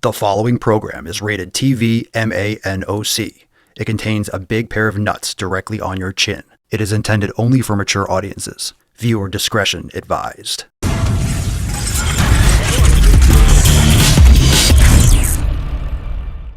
The following program is rated TV MANOC. It contains a big pair of nuts directly on your chin. It is intended only for mature audiences. Viewer discretion advised.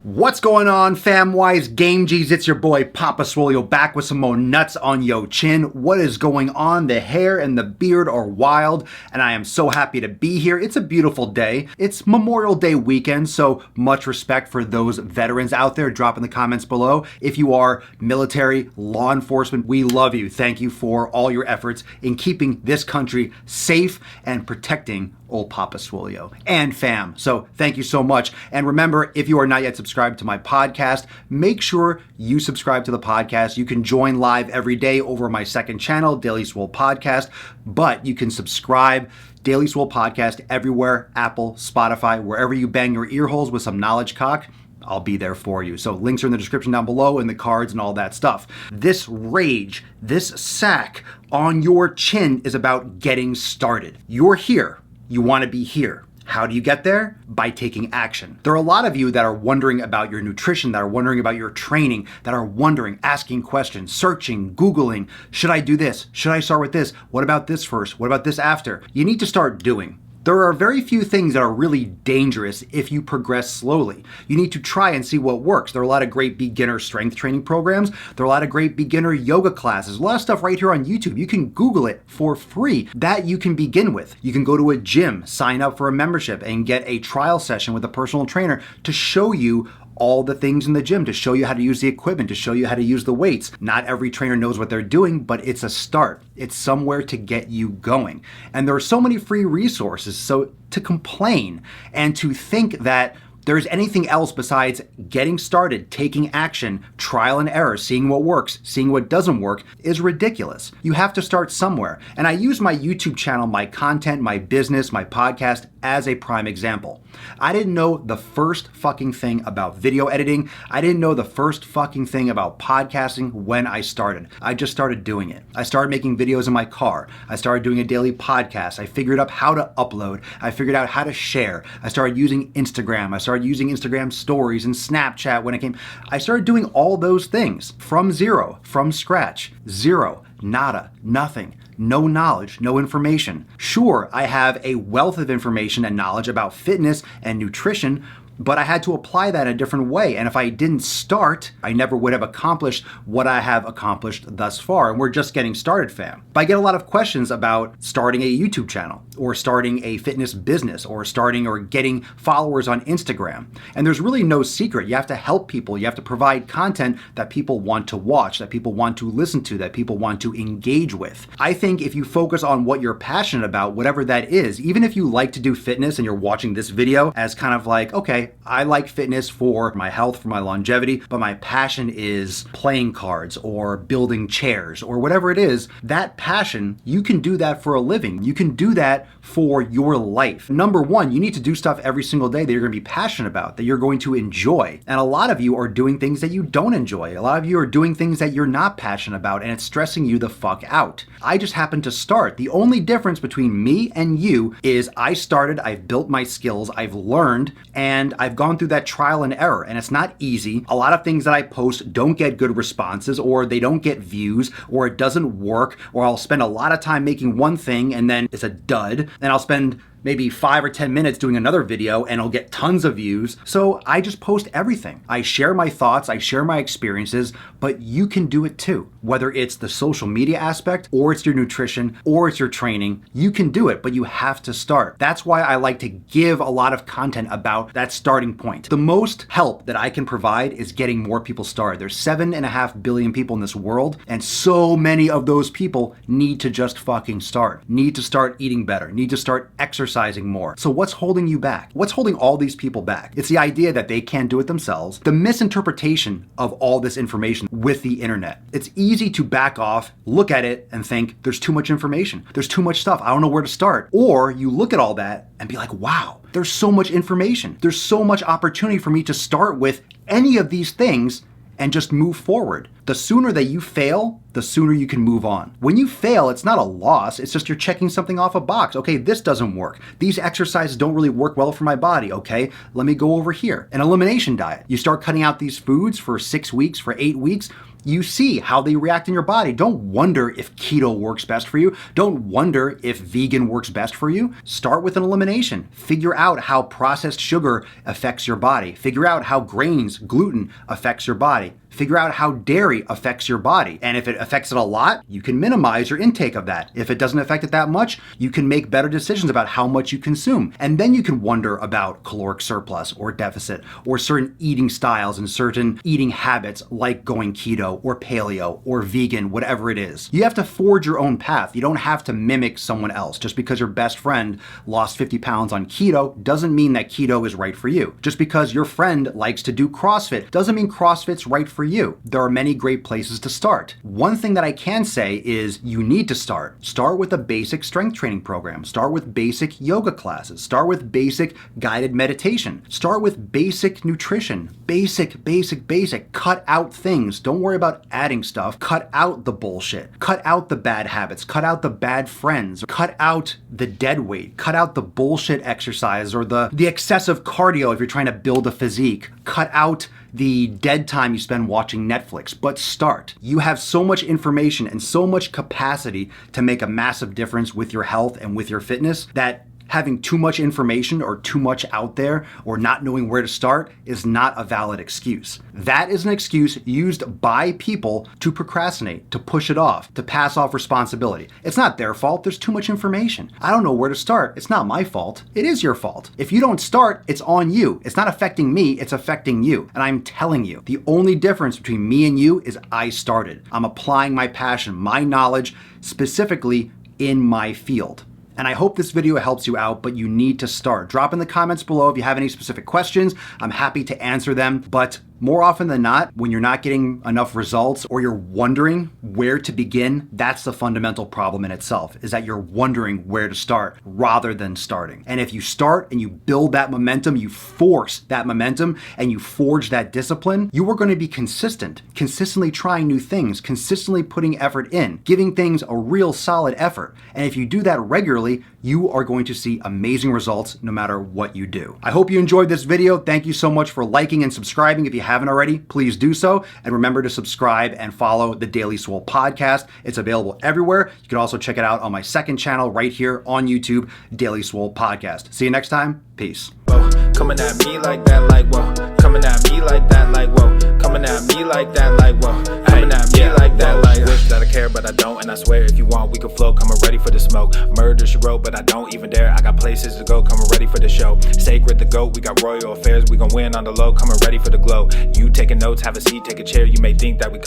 What's going on, fam-wise Game G's? It's your boy Papa Swolio back with some more nuts on yo chin. What is going on? The hair and the beard are wild, and I am so happy to be here. It's a beautiful day. It's Memorial Day weekend, so much respect for those veterans out there. Drop in the comments below. If you are military, law enforcement, we love you. Thank you for all your efforts in keeping this country safe and protecting old Papa Swolio and fam. So thank you so much. And remember, if you are not yet subscribed to my podcast, make sure you subscribe to the podcast. You can join live every day over my second channel, Daily Swole Podcast, but you can subscribe Daily Swole Podcast everywhere, Apple, Spotify, wherever you bang your ear holes with some knowledge cock. I'll be there for you. So links are in the description down below and the cards and all that stuff. This rage, this sack on your chin is about getting started. You're here. You want to be here. How do you get there? By taking action. There are a lot of you that are wondering about your nutrition, that are wondering about your training, that are wondering, asking questions, searching, Googling, should I do this? Should I start with this? What about this first? What about this after? You need to start doing. There are very few things that are really dangerous if you progress slowly. You need to try and see what works. There are a lot of great beginner strength training programs. There are a lot of great beginner yoga classes. A lot of stuff right here on YouTube. You can Google it for free. That you can begin with. You can go to a gym, sign up for a membership, and get a trial session with a personal trainer to show you all the things in the gym, to show you how to use the equipment, to show you how to use the weights. Not every trainer knows what they're doing, but it's a start. It's somewhere to get you going. And there are so many free resources. So to complain and to think that there's anything else besides getting started, taking action, trial and error, seeing what works, seeing what doesn't work is ridiculous. You have to start somewhere. And I use my YouTube channel, my content, my business, my podcast as a prime example. I didn't know the first fucking thing about video editing. I didn't know the first fucking thing about podcasting when I started. I just started doing it. I started making videos in my car. I started doing a daily podcast. I figured out how to upload. I figured out how to share. I started using Instagram. I started using Instagram stories and Snapchat when it came. I started doing all those things from zero, from scratch. Zero, nada, nothing. No knowledge, no information. Sure, I have a wealth of information and knowledge about fitness and nutrition, but I had to apply that in a different way. And if I didn't start, I never would have accomplished what I have accomplished thus far. And we're just getting started, fam. But I get a lot of questions about starting a YouTube channel or starting a fitness business or starting or getting followers on Instagram. And there's really no secret. You have to help people. You have to provide content that people want to watch, that people want to listen to, that people want to engage with. I think if you focus on what you're passionate about, whatever that is, even if you like to do fitness and you're watching this video as kind of like, okay, I like fitness for my health, for my longevity, but my passion is playing cards or building chairs or whatever it is, that passion, you can do that for a living. You can do that for your life. Number one, you need to do stuff every single day that you're going to be passionate about, that you're going to enjoy. And a lot of you are doing things that you don't enjoy. A lot of you are doing things that you're not passionate about, and it's stressing you the fuck out. I just happened to start. The only difference between me and you is I started, I've built my skills, I've learned, and I've gone through that trial and error, and it's not easy. A lot of things that I post don't get good responses, or they don't get views, or it doesn't work, or I'll spend a lot of time making one thing and then it's a dud, and I'll spend maybe 5 or 10 minutes doing another video and I'll get tons of views. So I just post everything. I share my thoughts, I share my experiences, but you can do it too. Whether it's the social media aspect, or it's your nutrition, or it's your training, you can do it, but you have to start. That's why I like to give a lot of content about that starting point. The most help that I can provide is getting more people started. There's 7.5 billion people in this world, and so many of those people need to just fucking start. Need to start eating better, need to start exercising more. So what's holding you back? What's holding all these people back? It's the idea that they can't do it themselves, the misinterpretation of all this information with the internet. It's easy to back off, look at it, and think there's too much information. There's too much stuff. I don't know where to start. Or you look at all that and be like, wow, there's so much information. There's so much opportunity for me to start with any of these things and just move forward. The sooner that you fail, the sooner you can move on. When you fail, it's not a loss, it's just you're checking something off a box. Okay, this doesn't work. These exercises don't really work well for my body. Okay, let me go over here. An elimination diet. You start cutting out these foods for 6 weeks, for 8 weeks, you see how they react in your body. Don't wonder if keto works best for you. Don't wonder if vegan works best for you. Start with an elimination. Figure out how processed sugar affects your body. Figure out how grains, gluten affects your body. Figure out how dairy affects your body. And if it affects it a lot, you can minimize your intake of that. If it doesn't affect it that much, you can make better decisions about how much you consume. And then you can wonder about caloric surplus or deficit or certain eating styles and certain eating habits like going keto or paleo or vegan, whatever it is. You have to forge your own path. You don't have to mimic someone else. Just because your best friend lost 50 pounds on keto doesn't mean that keto is right for you. Just because your friend likes to do CrossFit doesn't mean CrossFit's right for you. There are many great places to start. One thing that I can say is you need to start. Start with a basic strength training program. Start with basic yoga classes. Start with basic guided meditation. Start with basic nutrition. Basic. Cut out things. Don't worry about adding stuff. Cut out the bullshit. Cut out the bad habits. Cut out the bad friends. Cut out the dead weight. Cut out the bullshit exercise or the excessive cardio if you're trying to build a physique. Cut out the dead time you spend watching Netflix, but start. You have so much information and so much capacity to make a massive difference with your health and with your fitness that having too much information or too much out there or not knowing where to start is not a valid excuse. That is an excuse used by people to procrastinate, to push it off, to pass off responsibility. It's not their fault. There's too much information. I don't know where to start. It's not my fault. It is your fault. If you don't start, it's on you. It's not affecting me. It's affecting you. And I'm telling you, the only difference between me and you is I started. I'm applying my passion, my knowledge, specifically in my field. And I hope this video helps you out, but you need to start. Drop in the comments below if you have any specific questions. I'm happy to answer them, but more often than not, when you're not getting enough results or you're wondering where to begin, that's the fundamental problem in itself, is that you're wondering where to start rather than starting. And if you start and you build that momentum, you force that momentum and you forge that discipline, you are going to be consistently trying new things, consistently putting effort in, giving things a real solid effort. And if you do that regularly, you are going to see amazing results no matter what you do. I hope you enjoyed this video. Thank you so much for liking and subscribing. If you haven't already, please do so. And remember to subscribe and follow the Daily Swole podcast. It's available everywhere. You can also check it out on my second channel right here on YouTube, Daily Swole Podcast. See you next time. Peace. Whoa, coming at me like that, like whoa. Coming at me like that, like whoa. Coming at me like that, like whoa. Coming at me like that, like wish that I care, but I don't. And I swear, if you want, we can flow. Coming ready for the smoke. Murder she wrote, but I don't even dare. I got places to go. Coming ready for the show. Sacred the goat. We got royal affairs. We gon' win on the low. Coming ready for the glow. You taking notes, have a seat, take a chair. You may think that we